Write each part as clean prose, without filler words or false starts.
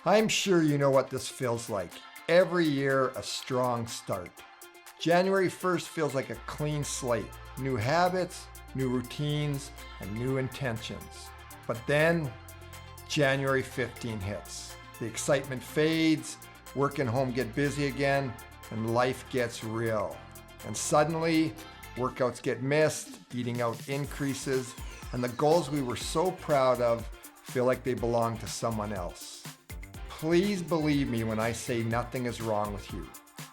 I'm sure you know what this feels like. Every year, a strong start. January 1st feels like a clean slate. New habits, new routines, and new intentions. But then, January 15 hits. The excitement fades, work and home get busy again, and life gets real. And suddenly, workouts get missed, eating out increases, and the goals we were so proud of feel like they belong to someone else. Please believe me when I say nothing is wrong with you.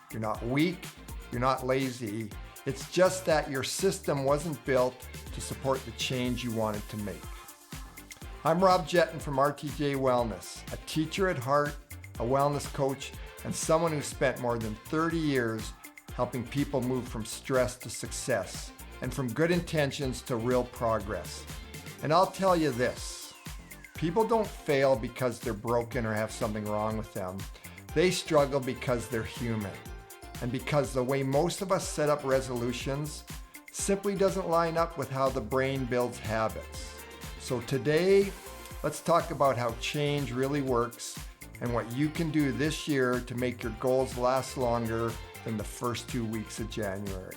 You're not weak, you're not lazy. It's just that your system wasn't built to support the change you wanted to make. I'm Rob Jetten from RTJ Wellness, a teacher at heart, a wellness coach, and someone who spent more than 30 years helping people move from stress to success and from good intentions to real progress. And I'll tell you this. People don't fail because they're broken or have something wrong with them. They struggle because they're human. And because the way most of us set up resolutions simply doesn't line up with how the brain builds habits. So today, let's talk about how change really works and what you can do this year to make your goals last longer than the first 2 weeks of January.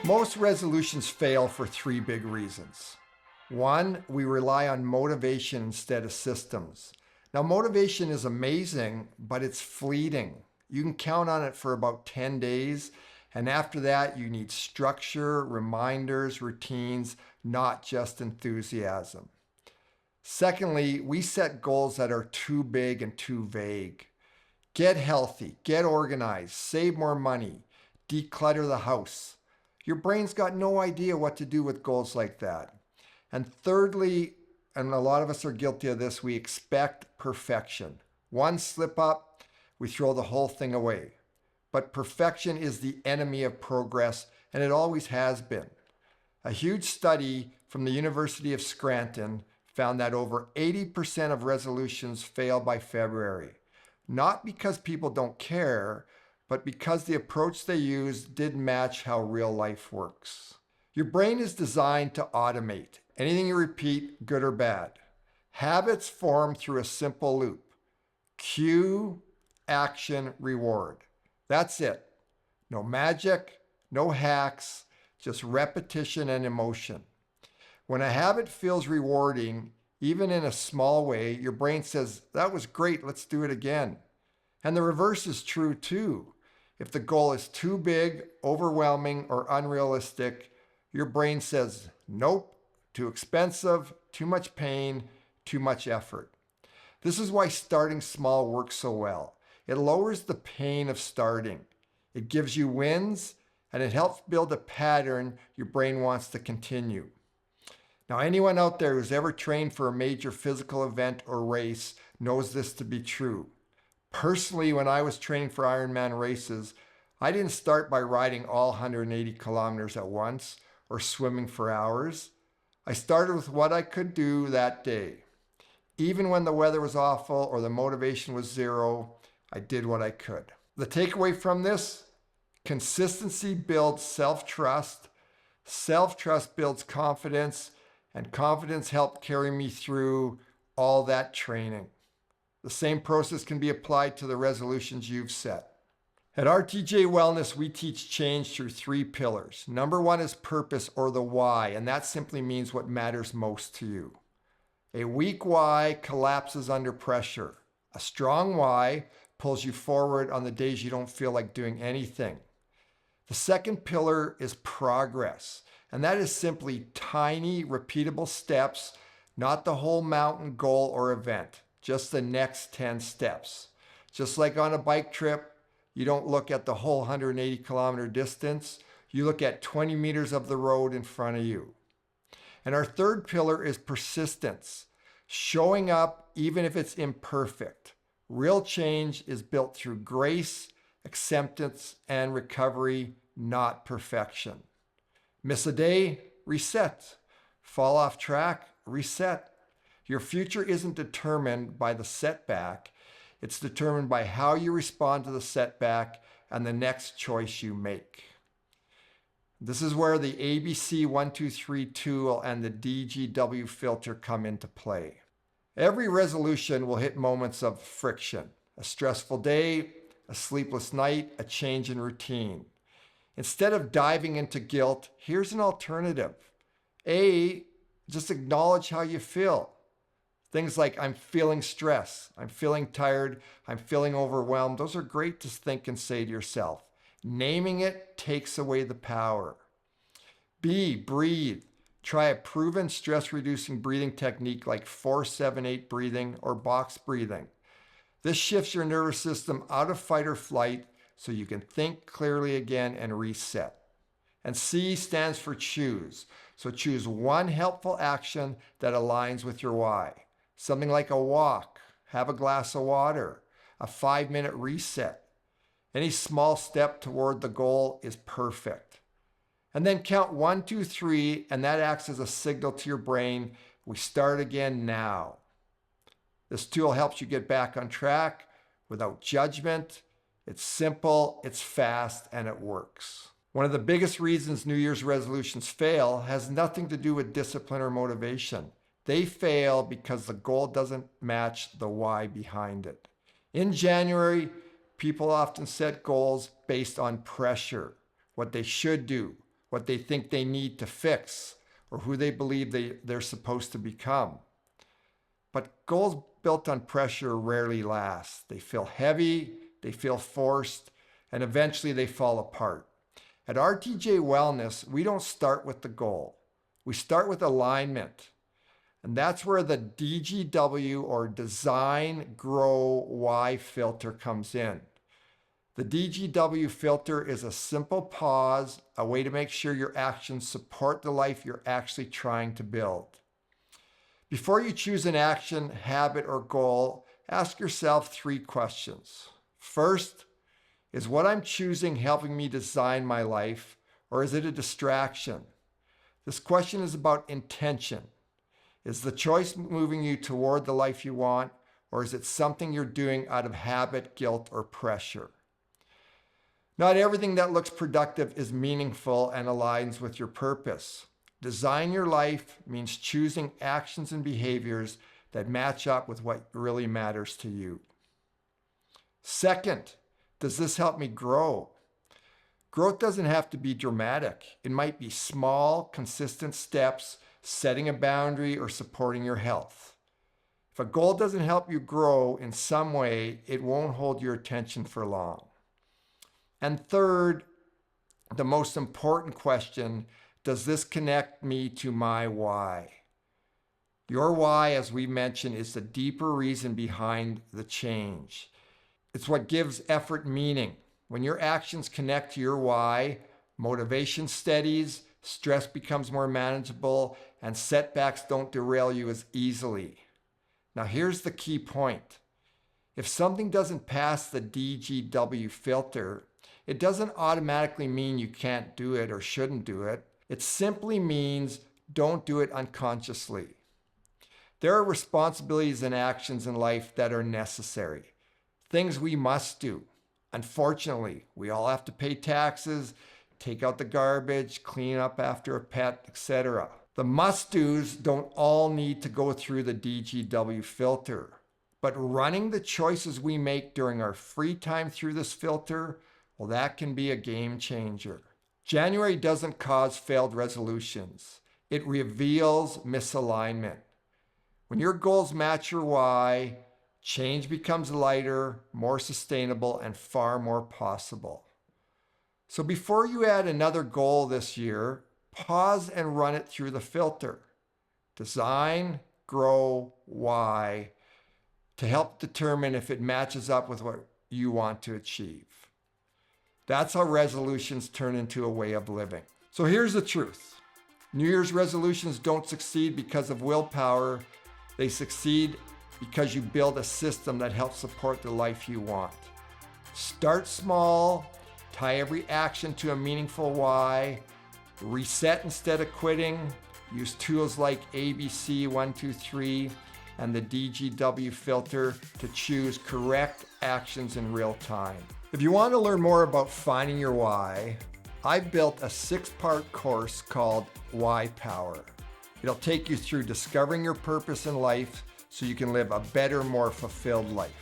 Most resolutions fail for 3 big reasons. 1, we rely on motivation instead of systems. Now, motivation is amazing, but it's fleeting. You can count on it for about 10 days, and after that, you need structure, reminders, routines, not just enthusiasm. Secondly, we set goals that are too big and too vague. Get healthy, get organized, save more money, declutter the house. Your brain's got no idea what to do with goals like that. And thirdly, and a lot of us are guilty of this, we expect perfection. One slip up, we throw the whole thing away. But perfection is the enemy of progress, and it always has been. A huge study from the University of Scranton found that over 80% of resolutions fail by February. Not because people don't care, but because the approach they used didn't match how real life works. Your brain is designed to automate anything you repeat, good or bad. Habits form through a simple loop. Cue, action, reward. That's it. No magic, no hacks, just repetition and emotion. When a habit feels rewarding, even in a small way, your brain says, that was great, let's do it again. And the reverse is true too. If the goal is too big, overwhelming, or unrealistic, your brain says, nope, too expensive, too much pain, too much effort. This is why starting small works so well. It lowers the pain of starting. It gives you wins, and it helps build a pattern your brain wants to continue. Now, anyone out there who's ever trained for a major physical event or race knows this to be true. Personally, when I was training for Ironman races, I didn't start by riding all 180 kilometers at once or swimming for hours. I started with what I could do that day. Even when the weather was awful or the motivation was zero, I did what I could. The takeaway from this, consistency builds self-trust, self-trust builds confidence, and confidence helped carry me through all that training. The same process can be applied to the resolutions you've set. At RTJ Wellness, we teach change through 3 pillars. Number 1 is purpose, or the why, and that simply means what matters most to you. A weak why collapses under pressure. A strong why pulls you forward on the days you don't feel like doing anything. The second pillar is progress, and that is simply tiny, repeatable steps, not the whole mountain, goal, or event. Just the next 10 steps. Just like on a bike trip, you don't look at the whole 180 kilometer distance. You look at 20 meters of the road in front of you. And our third pillar is persistence. Showing up even if it's imperfect. Real change is built through grace, acceptance, and recovery, not perfection. Miss a day, reset. Fall off track, reset. Your future isn't determined by the setback. It's determined by how you respond to the setback and the next choice you make. This is where the ABC 123 tool and the DGW filter come into play. Every resolution will hit moments of friction, a stressful day, a sleepless night, a change in routine. Instead of diving into guilt, here's an alternative. A, just acknowledge how you feel. Things like, I'm feeling stress, I'm feeling tired, I'm feeling overwhelmed. Those are great to think and say to yourself. Naming it takes away the power. B, breathe. Try a proven stress-reducing breathing technique like 4-7-8 breathing or box breathing. This shifts your nervous system out of fight or flight so you can think clearly again and reset. And C stands for choose. So choose one helpful action that aligns with your why. Something like a walk, have a glass of water, a 5-minute reset. Any small step toward the goal is perfect. And then count 1, 2, 3, and that acts as a signal to your brain. We start again now. This tool helps you get back on track without judgment. It's simple, it's fast, and it works. One of the biggest reasons New Year's resolutions fail has nothing to do with discipline or motivation. They fail because the goal doesn't match the why behind it. In January, people often set goals based on pressure, what they should do, what they think they need to fix, or who they believe they're supposed to become. But goals built on pressure rarely last. They feel heavy, they feel forced, and eventually they fall apart. At RTJ Wellness, we don't start with the goal. We start with alignment. And that's where the DGW or Design, Grow, Why filter comes in. The DGW filter is a simple pause, a way to make sure your actions support the life you're actually trying to build. Before you choose an action, habit, or goal, ask yourself 3 questions. First, is what I'm choosing helping me design my life, or is it a distraction? This question is about intention. Is the choice moving you toward the life you want, or is it something you're doing out of habit, guilt, or pressure? Not everything that looks productive is meaningful and aligns with your purpose. Design your life means choosing actions and behaviors that match up with what really matters to you. Second, does this help me grow? Growth doesn't have to be dramatic. It might be small, consistent steps, setting a boundary, or supporting your health. If a goal doesn't help you grow in some way, it won't hold your attention for long. And third, the most important question, does this connect me to my why? Your why, as we mentioned, is the deeper reason behind the change. It's what gives effort meaning. When your actions connect to your why, motivation steadies, stress becomes more manageable, and setbacks don't derail you as easily. Now here's the key point. If something doesn't pass the DGW filter, it doesn't automatically mean you can't do it or shouldn't do it. It simply means don't do it unconsciously. There are responsibilities and actions in life that are necessary, things we must do. Unfortunately, we all have to pay taxes, take out the garbage, clean up after a pet, etc. The must-dos don't all need to go through the DGW filter, but running the choices we make during our free time through this filter, well, that can be a game changer. January doesn't cause failed resolutions. It reveals misalignment. When your goals match your why, change becomes lighter, more sustainable, and far more possible. So before you add another goal this year, pause and run it through the filter. Design, grow, why, to help determine if it matches up with what you want to achieve. That's how resolutions turn into a way of living. So here's the truth. New Year's resolutions don't succeed because of willpower. They succeed because you build a system that helps support the life you want. Start small, tie every action to a meaningful why, reset instead of quitting, use tools like ABC 123 and the DGW filter to choose correct actions in real time. If you want to learn more about finding your why, I've built a 6-part course called Why Power. It'll take you through discovering your purpose in life so you can live a better, more fulfilled life.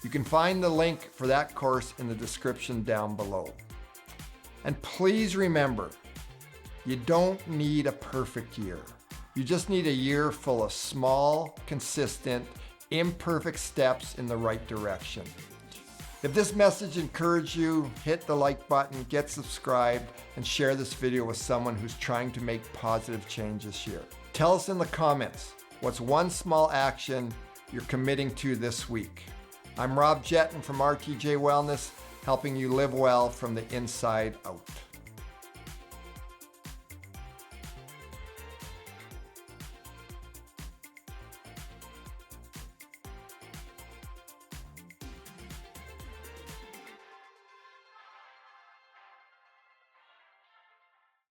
You can find the link for that course in the description down below. And please remember, you don't need a perfect year. You just need a year full of small, consistent, imperfect steps in the right direction. If this message encouraged you, hit the like button, get subscribed, and share this video with someone who's trying to make positive change this year. Tell us in the comments, what's one small action you're committing to this week? I'm Jetten from RTJ Wellness, helping you live well from the inside out.